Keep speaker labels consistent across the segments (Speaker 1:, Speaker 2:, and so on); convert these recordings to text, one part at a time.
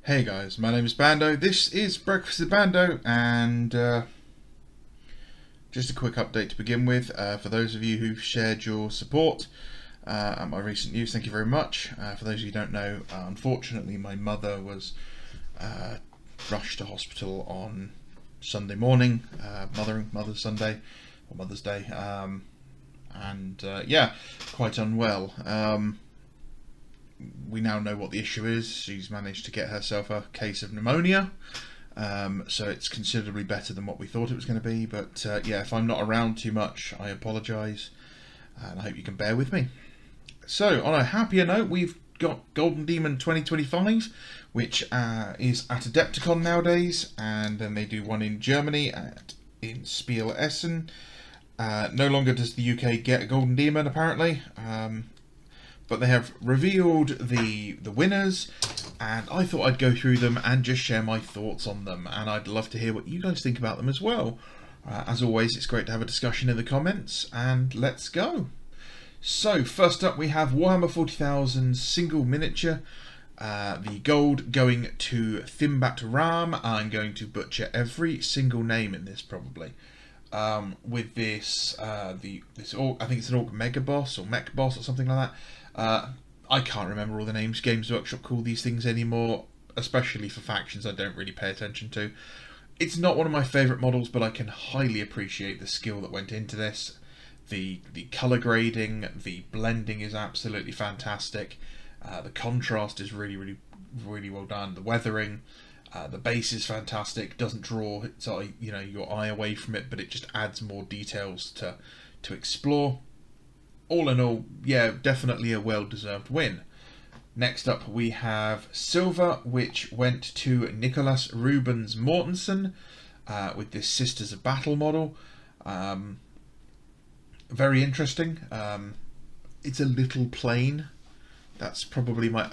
Speaker 1: Hey guys, my name is Bando, this is Breakfast with Bando, and just a quick update to begin with. For those of you who've shared your support at my recent news, thank you very much. For those of you who don't know, unfortunately my mother was rushed to hospital on Sunday morning, Mother's Sunday, or Mother's Day, and yeah, quite unwell. We now know what the issue is. She's managed to get herself a case of pneumonia, so it's considerably better than what we thought it was going to be. But yeah, if I'm not around too much, I apologise, and I hope you can bear with me. So, on a happier note, we've got Golden Demon 2025, which is at Adepticon nowadays, and then they do one in Germany in Spiel Essen. No longer does the UK get a Golden Demon, apparently. But they have revealed the winners, and I thought I'd go through them and just share my thoughts on them, and I'd love to hear what you guys think about them as well. As always, it's great to have a discussion in the comments, and let's go. So, first up we have Warhammer 40,000 single miniature, the gold going to Thimbat Ram. I'm going to butcher every single name in this probably. With this, I think it's an Orc Mega Boss or Mech Boss or something like that. I can't remember all the names Games Workshop call these things anymore, especially for factions I don't really pay attention to. It's not one of my favourite models, but I can highly appreciate the skill that went into this. The colour grading, the blending is absolutely fantastic. The contrast is really well done. The weathering, the base is fantastic. Doesn't draw your eye away from it, but it just adds more details to explore. All in all, yeah, definitely a well-deserved win. Next up, we have Silver, which went to Nicholas Rubens Mortensen with this Sisters of Battle model. Very interesting. It's a little plain. That's probably my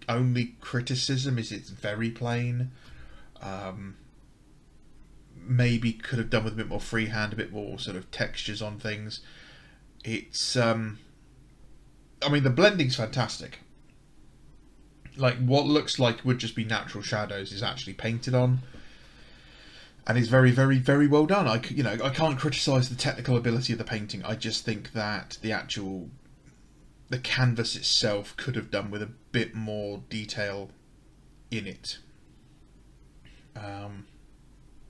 Speaker 1: only criticism, is it's very plain. Maybe could have done with a bit more freehand, a bit more sort of textures on things. It's, I mean, the blending's fantastic. Like, what looks like would just be natural shadows is actually painted on, and is very well done. I can't criticise the technical ability of the painting. I just think that the canvas itself could have done with a bit more detail in it.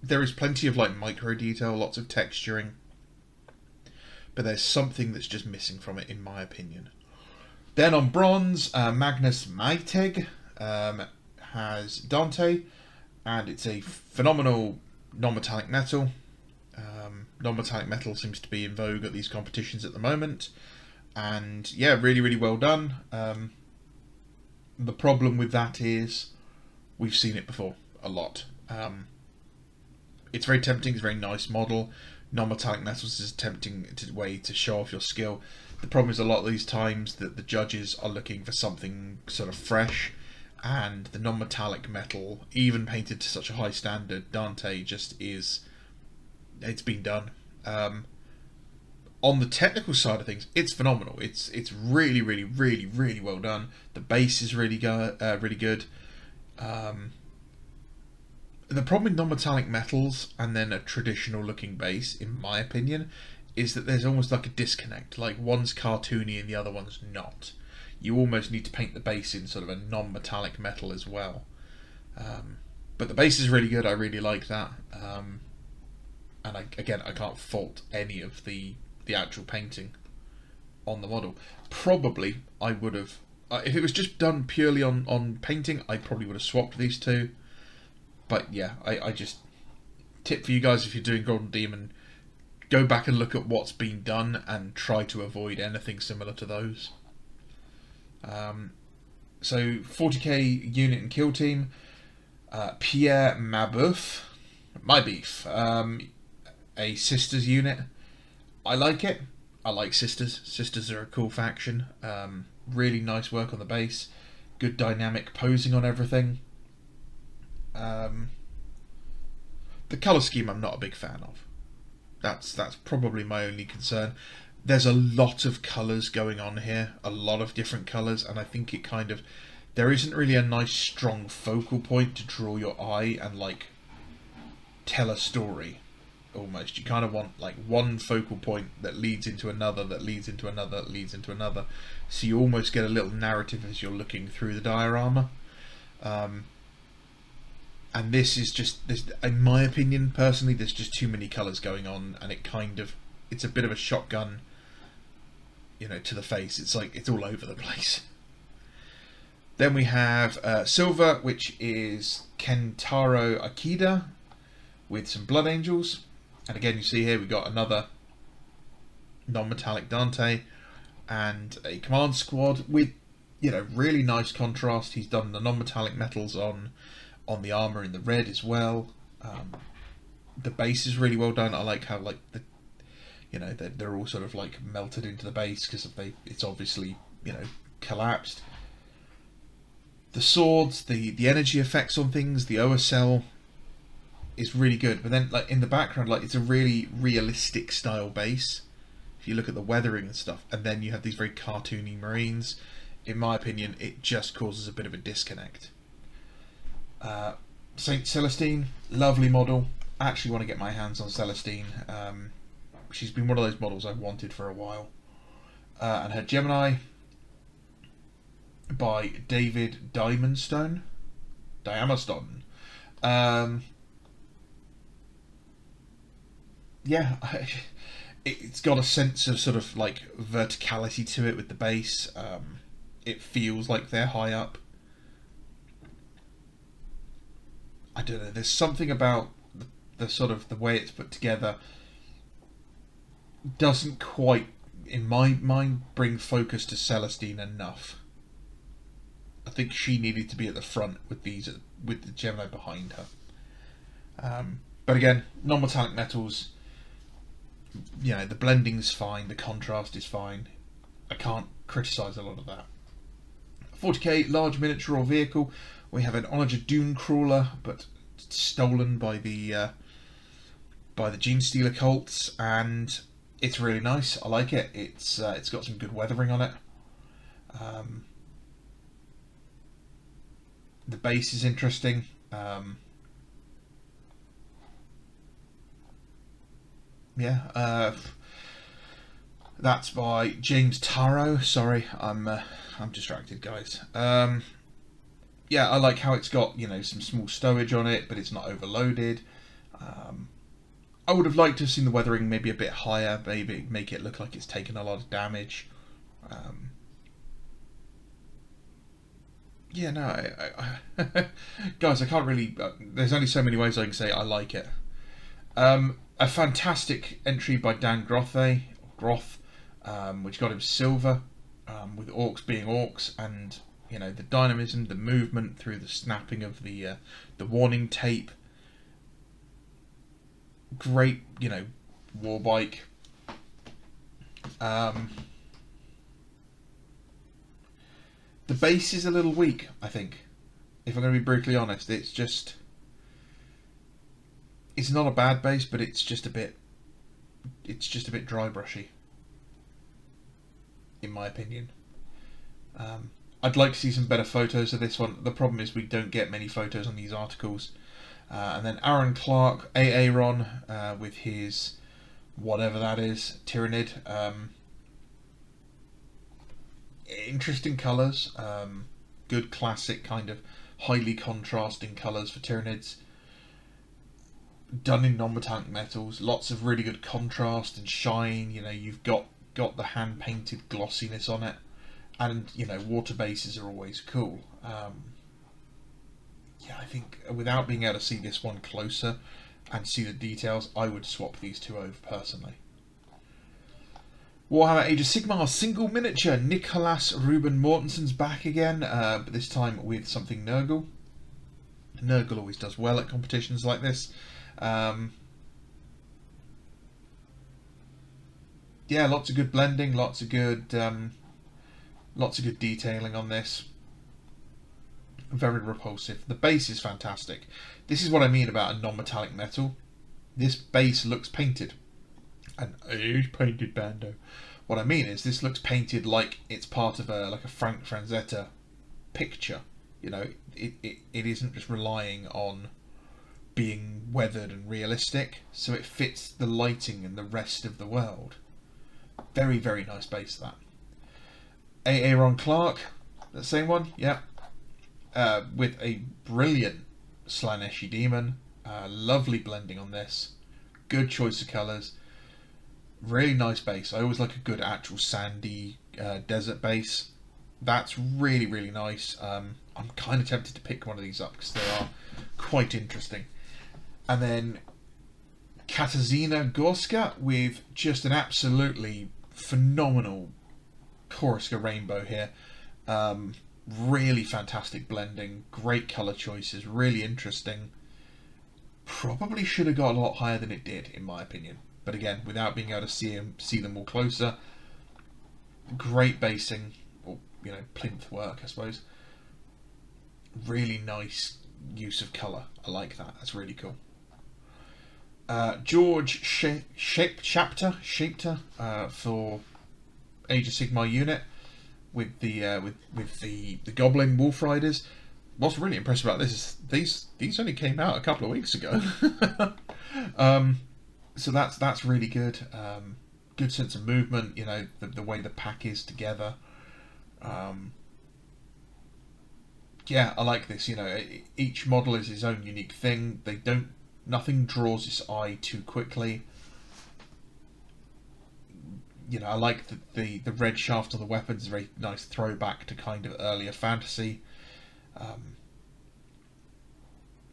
Speaker 1: There is plenty of like micro detail, lots of texturing, but there's something that's just missing from it, in my opinion. Then on bronze, Magnus Maiteg has Dante, and it's a phenomenal non-metallic metal. Non-metallic metal seems to be in vogue at these competitions at the moment, and yeah, really well done. The problem with that is we've seen it before a lot. It's very tempting, it's a very nice model. Non-metallic metals is a tempting way to show off your skill. The problem is a lot of these times that the judges are looking for something sort of fresh, and the non-metallic metal, even painted to such a high standard, Dante just is, it's been done. On the technical side of things, it's phenomenal. It's really well done. The base is really good. The problem with non-metallic metals and then a traditional looking base, in my opinion, is that there's almost like a disconnect. Like, one's cartoony and the other one's not. You almost need to paint the base in sort of a non-metallic metal as well. But the base is really good. I really like that. And I can't fault any of the actual painting on the model. Probably I would have, if it was just done purely on painting, I probably would have swapped these two. But yeah, I just tip for you guys, if you're doing Golden Demon, go back and look at what's been done and try to avoid anything similar to those. So 40k unit and kill team, Pierre Mabeuf, a Sisters unit. I like it. I like Sisters. Sisters are a cool faction. Really nice work on the base. Good dynamic posing on everything. The colour scheme I'm not a big fan of. That's probably my only concern. There's a lot of colours going on here, a lot of different colours, and I think it kind of there isn't really a nice strong focal point to draw your eye and like tell a story. Almost, you kind of want like one focal point that leads into another, that leads into another, that leads into another, so you almost get a little narrative as you're looking through the diorama. And this is just this, in my opinion, personally, there's just too many colours going on, and it's a bit of a shotgun, you know, to the face. It's like it's all over the place. Then we have Silver, which is Kentaro Akida with some Blood Angels. And again, you see here we've got another non-metallic Dante and a command squad with, you know, really nice contrast. He's done the non-metallic metals on the armor in the red as well. The base is really well done. I like how like the, you know, they're all sort of like melted into the base because it's obviously, you know, collapsed. The swords, the energy effects on things, the OSL is really good, but then like in the background, like it's a really realistic style base if you look at the weathering and stuff, and then you have these very cartoony marines. In my opinion, it just causes a bit of a disconnect. Saint Celestine, lovely model. I actually want to get my hands on Celestine. She's been one of those models I've wanted for a while. And her Gemini by David Diamondstone. Yeah, it's got a sense of sort of like verticality to it with the base. It feels like they're high up. I don't know, there's something about the sort of the way it's put together doesn't quite, in my mind, bring focus to Celestine enough. I think she needed to be at the front with the Gemini behind her. But again, non-metallic metals, you know, the blending's fine, the contrast is fine. I can't criticise a lot of that. 40k large miniature or vehicle. We have an Onager Dune Crawler, but stolen by the Gene Stealer cults, and it's really nice. I like it. It's got some good weathering on it. The base is interesting. That's by James Taro. Sorry, I'm distracted, guys. Yeah, I like how it's got, you know, some small stowage on it, but it's not overloaded. I would have liked to have seen the weathering maybe a bit higher, maybe make it look like it's taken a lot of damage. Yeah, no, guys, I can't really. There's only so many ways I can say I like it. A fantastic entry by Dan Groth, which got him silver, with orcs being orcs, and you know the dynamism, the movement through the snapping of the warning tape. Great, you know, war bike. The base is a little weak, I think. If I'm going to be brutally honest, it's not a bad base, but it's just a bit dry brushy, in my opinion. I'd like to see some better photos of this one. The problem is we don't get many photos on these articles. And then Aaron Clark, Aaron, with his whatever that is, Tyrannid. Interesting colours, good classic kind of highly contrasting colours for Tyrannids. Done in non-metallic metals, lots of really good contrast and shine. You know, you've got the hand painted glossiness on it, and you know, water bases are always cool. Yeah, I think without being able to see this one closer and see the details, I would swap these two over personally. Warhammer Age of Sigmar single miniature. Nicholas Ruben Mortensen's back again, but this time with something Nurgle. Nurgle always does well at competitions like this. Yeah, lots of good blending, lots of good detailing on this. Very repulsive. The base is fantastic. This is what I mean about a non-metallic metal. This base looks painted. An age painted bando. What I mean is this looks painted like it's part of a Frank Franzetta picture. You know, it isn't just relying on being weathered and realistic, so it fits the lighting and the rest of the world. Very, very nice base, that. Aaron Clark, the same one, yeah. With a brilliant Slaneshi Demon. Lovely blending on this. Good choice of colours. Really nice base. I always like a good actual sandy desert base. That's really, really nice. I'm kind of tempted to pick one of these up because they are quite interesting. And then Katarzyna Gorska with just an absolutely phenomenal Horus rainbow here. Really fantastic blending, great colour choices, really interesting. Probably should have got a lot higher than it did, in my opinion. But again, without being able to see them all closer, great basing, or plinth work, I suppose. Really nice use of colour. I like that. That's really cool. George Shapter for Age of Sigmar unit with the Goblin Wolf Riders. What's really impressive about this is these only came out a couple of weeks ago. So that's really good. Good sense of movement. The way the pack is together. Yeah, I like this. Each model is its own unique thing. Nothing draws its eye too quickly. I like the red shaft on the weapons is a very nice throwback to kind of earlier fantasy.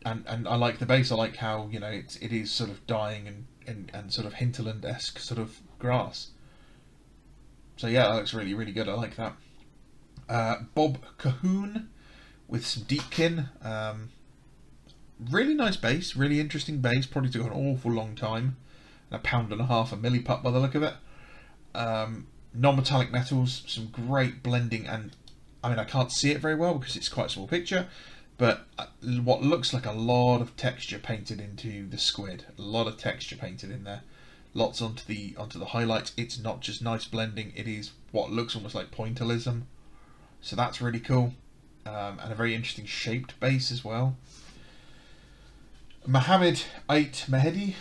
Speaker 1: And I like the base. I like how it is sort of dying and sort of hinterland-esque sort of grass. So yeah, that looks really, really good. I like that. Bob Cahoon with some Deepkin. Really nice base, really interesting base. Probably took an awful long time. And £1.50 a milliput by the look of it. Non-metallic metals, some great blending, and I can't see it very well because it's quite a small picture, but what looks like a lot of texture painted into the squid. A lot of texture painted in there. Lots onto the highlights. It's not just nice blending, it is what looks almost like pointillism. So that's really cool. And a very interesting shaped base as well. Mohammed 8 Mehdi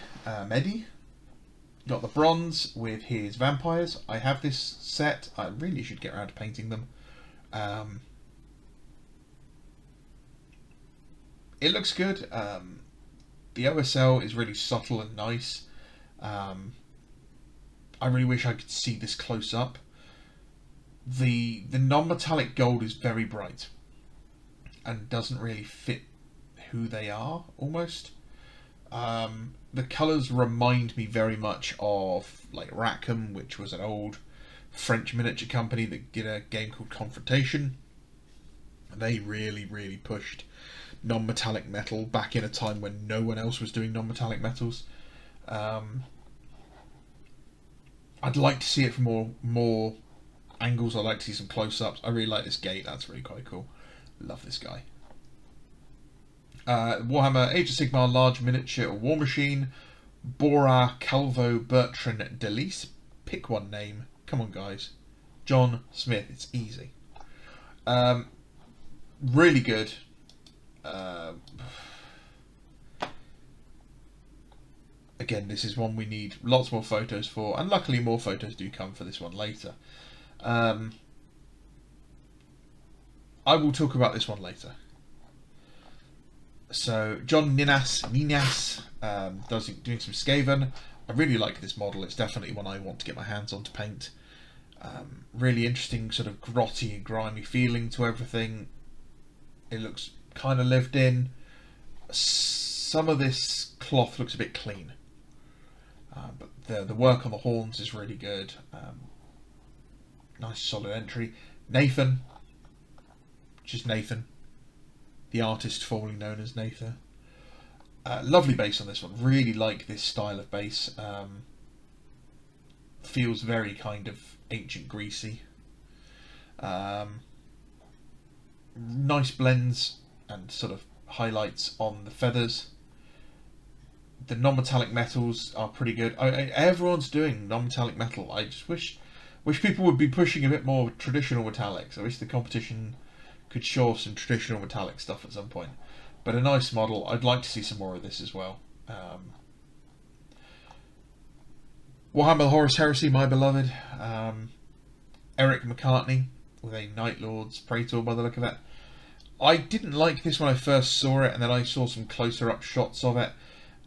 Speaker 1: got the bronze with his vampires. I have this set. I really should get around to painting them. It looks good. The OSL is really subtle and nice. I really wish I could see this close up. The non-metallic gold is very bright and doesn't really fit who they are, almost. The colours remind me very much of like Rackham, which was an old French miniature company that did a game called Confrontation. They really, really pushed non-metallic metal back in a time when no one else was doing non-metallic metals. I'd like to see it from more angles. I'd like to see some close-ups. I really like this gate. That's really quite cool. Love this guy. Warhammer Age of Sigmar large miniature war machine. Bora Calvo Bertrand Delis. Pick one name. Come on, guys. John Smith. It's easy. Really good. Again, this is one we need lots more photos for, and luckily more photos do come for this one later. I will talk about this one later. So John Ninas doing some Skaven. I really like this model. It's definitely one I want to get my hands on to paint. Really interesting sort of grotty and grimy feeling to everything. It looks kind of lived in. Some of this cloth looks a bit clean, but the work on the horns is really good. Nice solid entry. Nathan, just Nathan, the artist formerly known as Nathan. Lovely base on this one. Really like this style of base. Feels very kind of ancient greasy. Nice blends and sort of highlights on the feathers. The non-metallic metals are pretty good. Everyone's doing non-metallic metal. I just wish people would be pushing a bit more traditional metallics. I wish the competition could show off some traditional metallic stuff at some point. But a nice model. I'd like to see some more of this as well. Warhammer Horus Heresy, my beloved. Eric McCartney with a Night Lord's Praetor by the look of it. I didn't like this when I first saw it, and then I saw some closer up shots of it,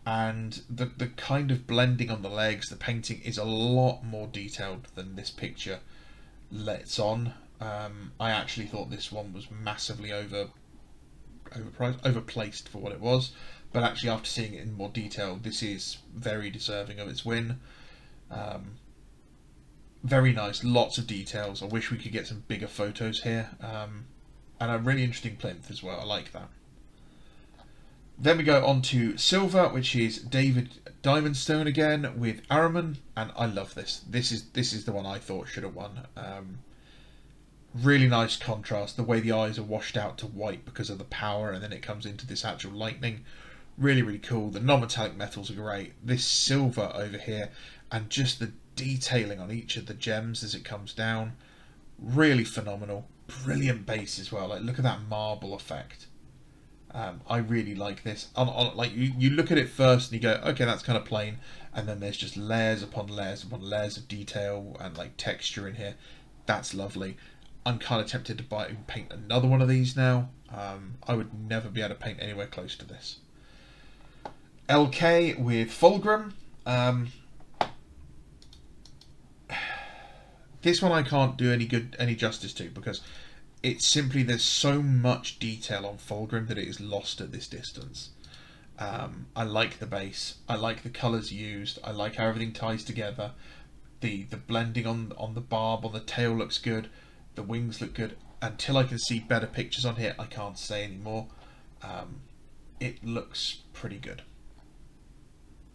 Speaker 1: and the kind of blending on the legs, the painting is a lot more detailed than this picture lets on. I actually thought this one was massively overplaced for what it was, but actually after seeing it in more detail, this is very deserving of its win. Very nice, lots of details. I wish we could get some bigger photos here. And a really interesting plinth as well. I like that. Then we go on to silver, which is David Diamondstone again with Araman, and I love this. This is the one I thought should have won. Really nice contrast. The way the eyes are washed out to white because of the power, and then it comes into this actual lightning. Really, really cool. The non-metallic metals are great. This silver over here, and just the detailing on each of the gems as it comes down, really phenomenal. Brilliant base as well. Like, look at that marble effect. I really like this. Like you look at it first and you go, okay, that's kind of plain, and then there's just layers upon layers upon layers of detail and like texture in here. That's lovely. I'm kind of tempted to buy and paint another one of these now. I would never be able to paint anywhere close to this. LK with Fulgrim. This one I can't do any justice to, because it's simply, there's so much detail on Fulgrim that it is lost at this distance. I like the base. I like the colours used. I like how everything ties together. The blending on the barb on the tail looks good. The wings look good. Until I can see better pictures on here, I can't say anymore. It looks pretty good.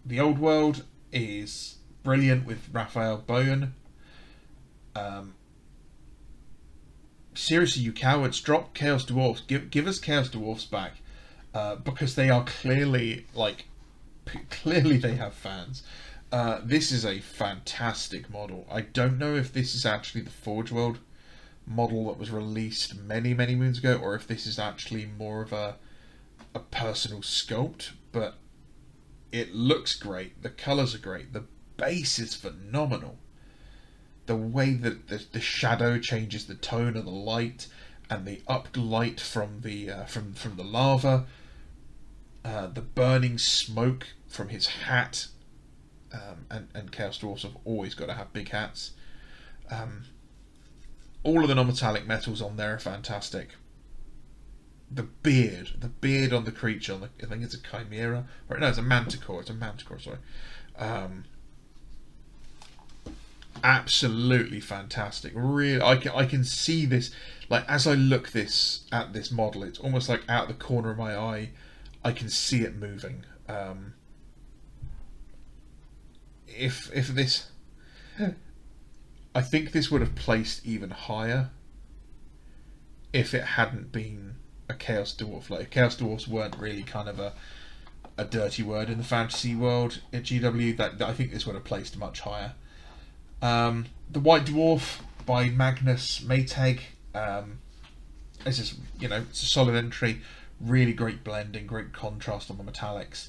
Speaker 1: The Old World is brilliant with Raphael Bowen. Seriously, you cowards, drop Chaos Dwarfs. Give us Chaos Dwarfs back, because they are clearly they have fans. This is a fantastic model. I don't know if this is actually the Forge World model that was released many moons ago, or if this is actually more of a personal sculpt, but it looks great. The colours are great. The base is phenomenal. The way that the shadow changes the tone of the light, and the up light from the lava, the burning smoke from his hat, and Chaos Dwarfs have always got to have big hats. All of the non-metallic metals on there are fantastic. The beard on the creature, I think it's a chimera, or no, it's a manticore. It's a manticore. Sorry. Absolutely fantastic. Really, I can see this. Like, as I look at this model, it's almost like out the corner of my eye, I can see it moving. If this, I think this would have placed even higher if it hadn't been a Chaos Dwarf. Like, if Chaos Dwarfs weren't really kind of a dirty word in the fantasy world at GW, that I think this would have placed much higher. The White Dwarf by Magnus Maytag. It's just, it's a solid entry. Really great blending, great contrast on the metallics.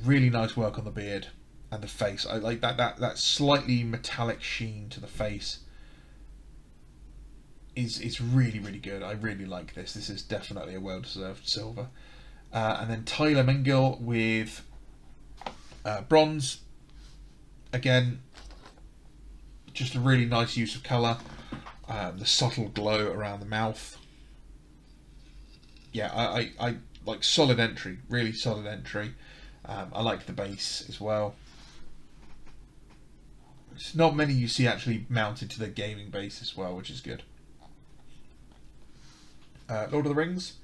Speaker 1: Really nice work on the beard and the face. I like that slightly metallic sheen to the face. Is really good. I really like this. This is definitely a well-deserved silver. And then Tyler Mengill with bronze. Again, just a really nice use of colour. The subtle glow around the mouth. Yeah, I like solid entry. Really solid entry. I like the base as well. It's not many you see actually mounted to the gaming base as well, which is good. Lord of the Rings.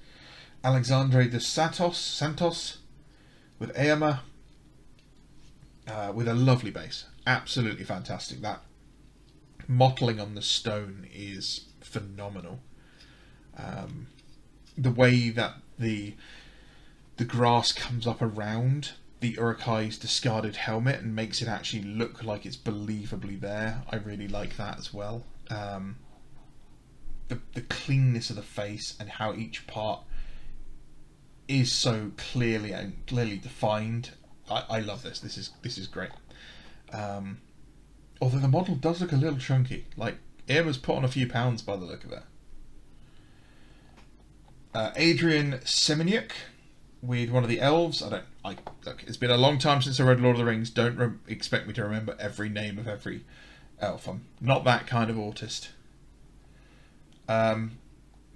Speaker 1: Alexandre de Santos with Eama. With a lovely base. Absolutely fantastic. That mottling on the stone is phenomenal. The way that the grass comes up around the Urukai's discarded helmet and makes it actually look like it's believably there. I really like that as well. the cleanness of the face and how each part is so clearly defined. I love this. This is great. Although the model does look a little chunky. Like, Irma's put on a few pounds by the look of it. Adrian Semeniuk with one of the elves. Look, it's been a long time since I read Lord of the Rings. Don't expect me to remember every name of every elf. I'm not that kind of autist.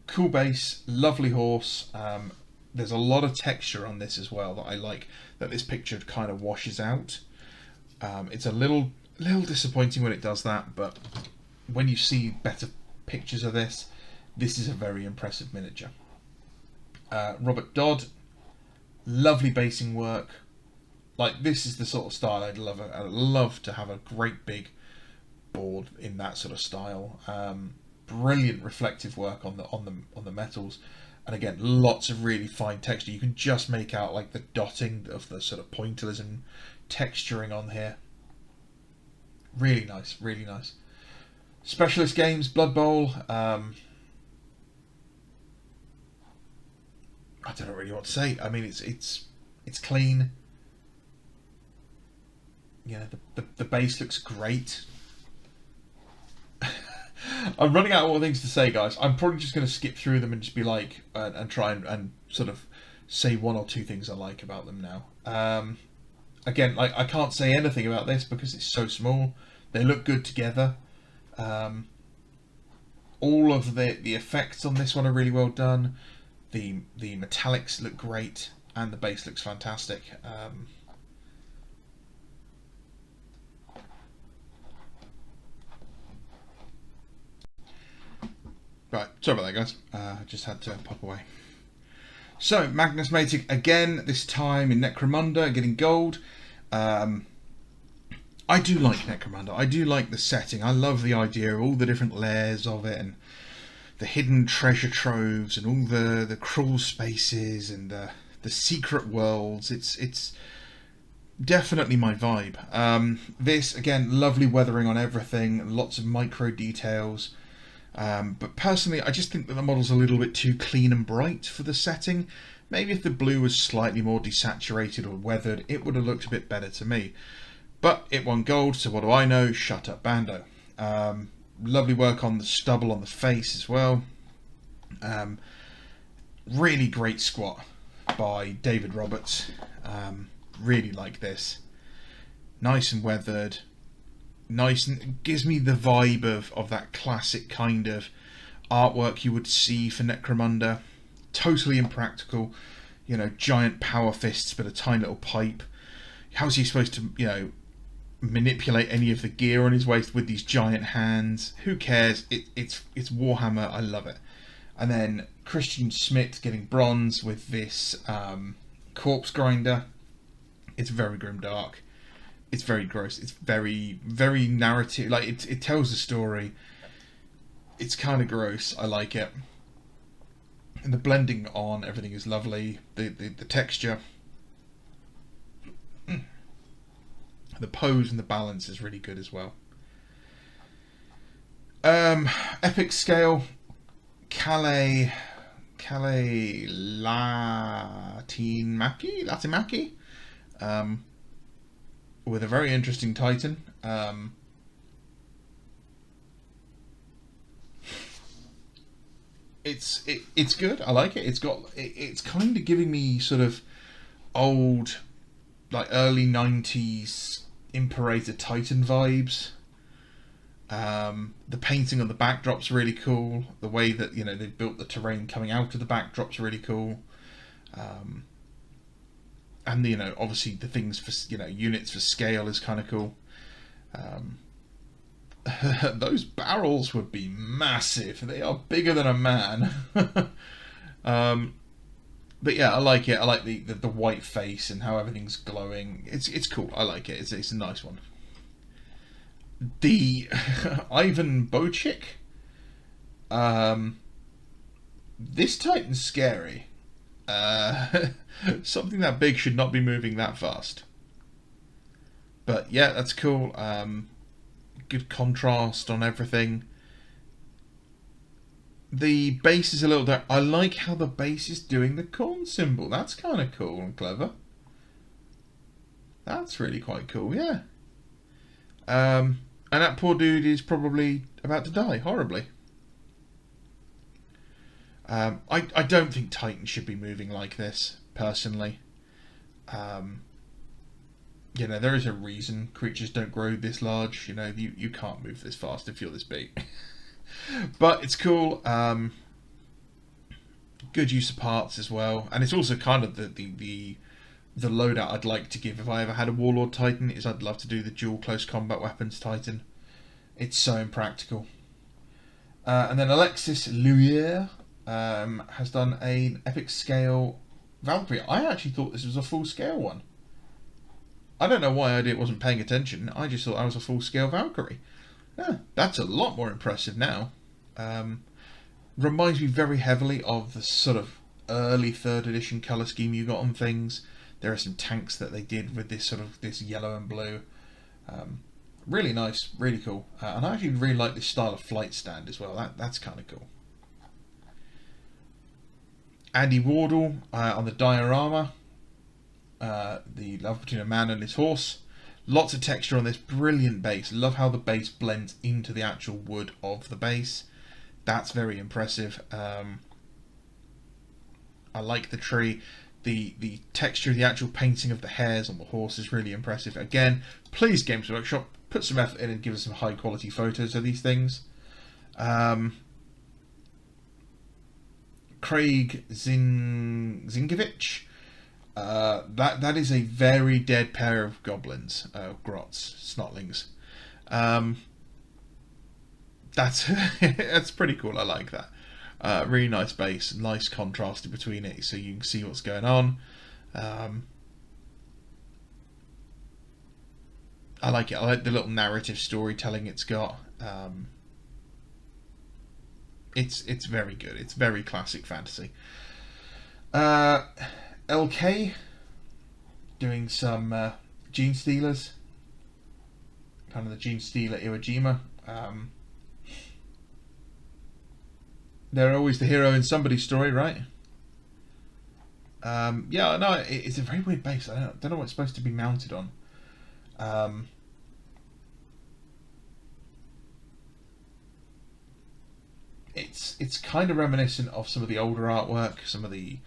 Speaker 1: Cool base, lovely horse. There's a lot of texture on this as well that I like, that this picture kind of washes out. It's a little disappointing when it does that, but when you see better pictures of this, this is a very impressive miniature. Robert Dodd, lovely basing work. Like, this is the sort of style I'd love to have a great big board in that sort of style. Brilliant reflective work on the metals, and again, lots of really fine texture. You can just make out like the dotting of the sort of pointillism texturing on here. Really nice, really nice. Specialist Games, Blood Bowl. I don't know really what to say. I mean, it's clean. Yeah, the base looks great. I'm running out of all things to say, guys. I'm probably just going to skip through them and just be like, and try and sort of say one or two things I like about them now. Again, like, I can't say anything about this because it's so small. They look good together. All of the effects on this one are really well done. The metallics look great, and the base looks fantastic. Right, sorry about that, guys. I just had to pop away. So, Magnus Matic again, this time in Necromunda, getting gold. I do like Necromunda. I do like the setting. I love the idea of all the different layers of it, and the hidden treasure troves, and all the crawl spaces, and the secret worlds. It's definitely my vibe. This, again, lovely weathering on everything, lots of micro details. But personally, I just think that the model's a little bit too clean and bright for the setting. Maybe if the blue was slightly more desaturated or weathered, it would have looked a bit better to me. But it won gold, so what do I know? Shut up, Bando. Lovely work on the stubble on the face as well. Really great squat by David Roberts. Really like this. Nice and weathered. Nice, and gives me the vibe of that classic kind of artwork you would see for Necromunda. Totally impractical, giant power fists but a tiny little pipe. How's he supposed to, manipulate any of the gear on his waist with these giant hands? Who cares? It's Warhammer. I love it. And then Christian Schmidt getting bronze with this corpse grinder. It's very grimdark. It's very gross. It's very, very narrative. Like, it tells a story. It's kind of gross. I like it. And the blending on everything is lovely. The texture, the pose and the balance is really good as well. Epic scale, Calais Latimaki. With a very interesting Titan. It's good. I like it. It's kind of giving me sort of old, like early 90s Imperator Titan vibes. The painting on the backdrop's really cool. The way that they've built the terrain coming out of the backdrop's really cool. And obviously the things for units for scale is kind of cool. Those barrels would be massive. They are bigger than a man. But yeah, I like it. I like the white face and how everything's glowing. It's cool. I like it. It's a nice one. The Ivan Bochik. This Titan's scary. Something that big should not be moving that fast. But yeah, that's cool. Good contrast on everything. The base is a little dark. I like how the base is doing the corn symbol. That's kind of cool and clever. That's really quite cool, yeah. And that poor dude is probably about to die horribly. I don't think Titans should be moving like this, personally. You know, there is a reason creatures don't grow this large. You know, you can't move this fast if you're this big. But it's cool. Good use of parts as well. And it's also kind of the loadout I'd like to give if I ever had a Warlord Titan, is I'd love to do the dual close combat weapons Titan. It's so impractical. And then Alexis Luier has done an epic scale Valkyrie. I actually thought this was a full scale one. I don't know why I wasn't paying attention. I just thought I was a full scale Valkyrie. Yeah, that's a lot more impressive now. Reminds me very heavily of the sort of early 3rd edition colour scheme you got on things. There are some tanks that they did with this sort of this yellow and blue. Really nice, really cool. And I actually really like this style of flight stand as well. That's kind of cool. Andy Wardle on the diorama. The love between a man and his horse. Lots of texture on this, brilliant base. Love how the base blends into the actual wood of the base. That's very impressive. I like the tree. The texture of the actual painting of the hairs on the horse is really impressive. Again, please Games Workshop, put some effort in and give us some high quality photos of these things. Craig Zingovich. That is a very dead pair of goblins, grots, snotlings. That's pretty cool. I like that. Really nice base, nice contrast between it, so you can see what's going on. I like it. I like the little narrative storytelling it's got. It's very good. It's very classic fantasy. LK doing some Gene Stealers, kind of the Gene Stealer Iwo Jima. They're always the hero in somebody's story, right? Yeah, no, it's a very weird base. I don't know what it's supposed to be mounted on. It's kind of reminiscent of some of the older artwork, some of the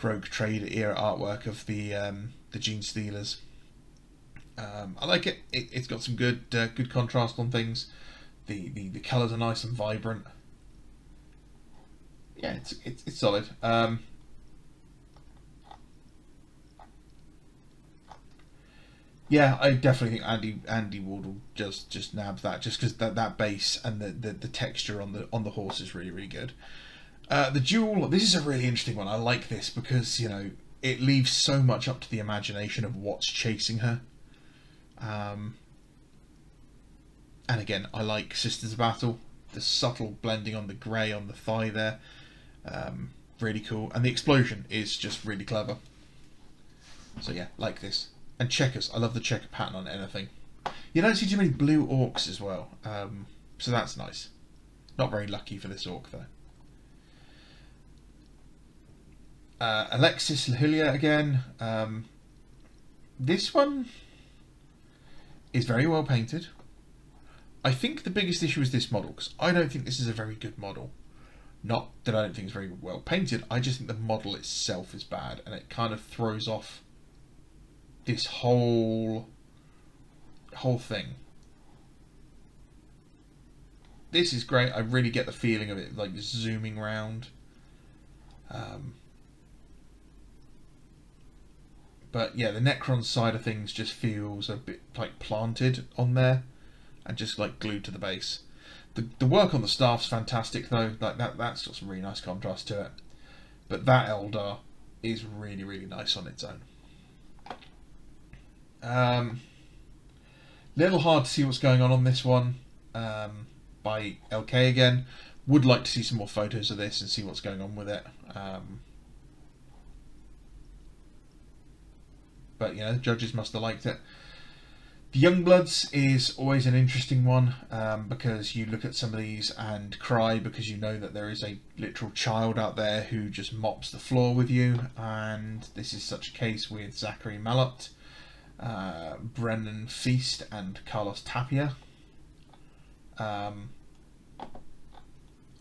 Speaker 1: Rogue Trader era artwork of the Gene Stealers. I like it. It's got some good contrast on things. The colours are nice and vibrant. Yeah, it's solid. Yeah, I definitely think Andy Wardle just nabs that, just because that base and the texture on the horse is really good. The duel. This is a really interesting one. I like this because, you know, it leaves so much up to the imagination of what's chasing her. And again, I like Sisters of Battle. The subtle blending on the grey on the thigh there. Really cool. And the explosion is just really clever. So yeah, like this. And checkers. I love the checker pattern on anything. You don't see too many blue orcs as well. So that's nice. Not very lucky for this orc though. Alexis Lahulia again. This one is very well painted. I think the biggest issue is this model, because I don't think this is a very good model. Not that I don't think it's very well painted, I just think the model itself is bad, and it kind of throws off this whole thing. This is great. I really get the feeling of it like zooming round. But yeah, the Necron side of things just feels a bit like planted on there and just like glued to the base. The work on the staff's fantastic though. Like that's got some really nice contrast to it. But that Eldar is really nice on its own. Little hard to see what's going on this one. By LK again. Would like to see some more photos of this and see what's going on with it. But you know, the judges must have liked it. The Youngbloods is always an interesting one, because you look at some of these and cry because you know that there is a literal child out there who just mops the floor with you, and this is such a case with Zachary Malott, Brennan Feast and Carlos Tapia. All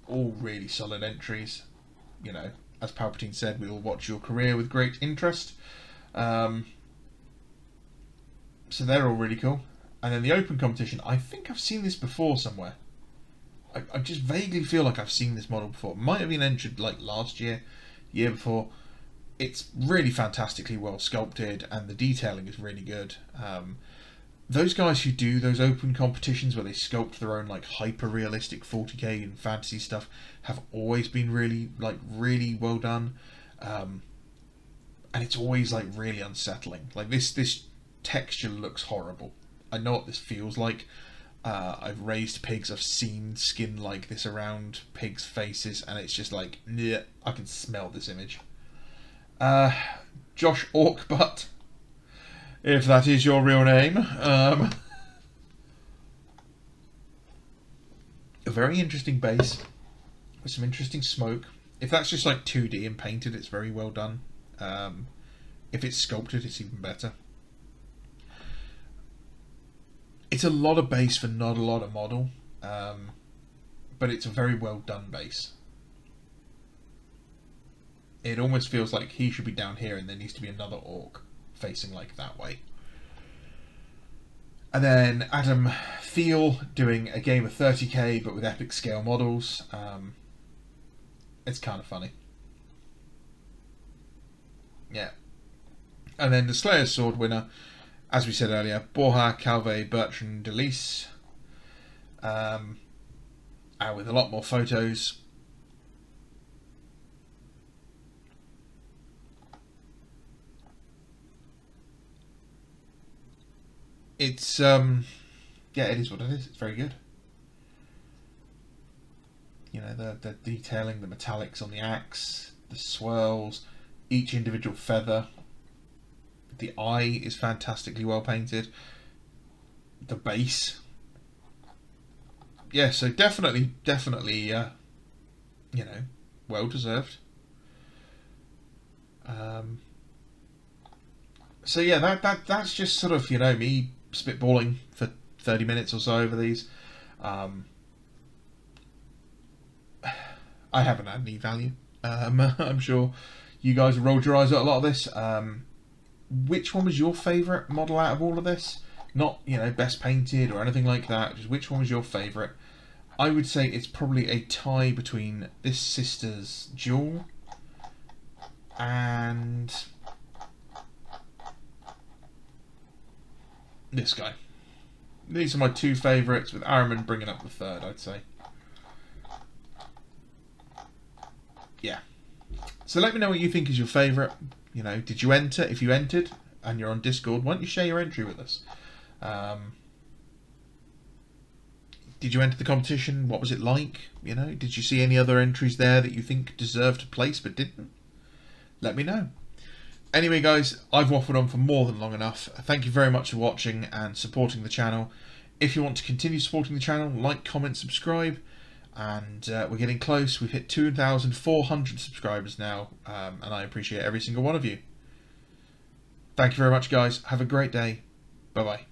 Speaker 1: really solid entries. You know, as Palpatine said, we will watch your career with great interest. So they're all really cool. And then the open competition, I think I've seen this before somewhere. I just vaguely feel like I've seen this model before. It might have been entered like last year, year before. It's really fantastically well sculpted and the detailing is really good. Those guys who do those open competitions where they sculpt their own like hyper realistic 40k and fantasy stuff have always been really well done. And it's always like really unsettling. Like this texture looks horrible. I know what this feels like. I've raised pigs, I've seen skin like this around pigs' faces, and it's just like, yeah, I can smell this image. Josh Orkbutt, if that is your real name. A very interesting base with some interesting smoke. If that's just like 2D and painted, it's very well done. If it's sculpted, it's even better. It's a lot of base for not a lot of model, but it's a very well done base. It almost feels like he should be down here and there needs to be another orc facing like that way. And then Adam Thiel doing a game of 30k but with epic scale models. It's kind of funny. Yeah. And then the Slayer's Sword winner, as we said earlier, Borja Calve Bertrand Delise, and with a lot more photos. It's yeah, it is what it is. It's very good. You know, the detailing, the metallics on the axe, the swirls, each individual feather. The eye is fantastically well painted. The base. Yeah, so definitely, you know, well deserved. So yeah, that's just sort of, you know, me spitballing for 30 minutes or so over these. I haven't had any value. I'm sure you guys rolled your eyes at a lot of this. Which one was your favourite model out of all of this? Not, you know, best painted or anything like that. Just which one was your favourite? I would say it's probably a tie between this Sister's Duel and this guy. These are my two favourites, with Araman bringing up the third, I'd say. Yeah. So let me know what you think is your favourite. You know, did you enter? If you entered and you're on Discord, why don't you share your entry with us? Did you enter the competition? What was it like? You know, did you see any other entries there that you think deserved a place but didn't? Let me know. Anyway, guys, I've waffled on for more than long enough. Thank you very much for watching and supporting the channel. If you want to continue supporting the channel, like, comment, subscribe. And we're getting close. We've hit 2,400 subscribers now, and I appreciate every single one of you. Thank you very much, guys. Have a great day. Bye-bye.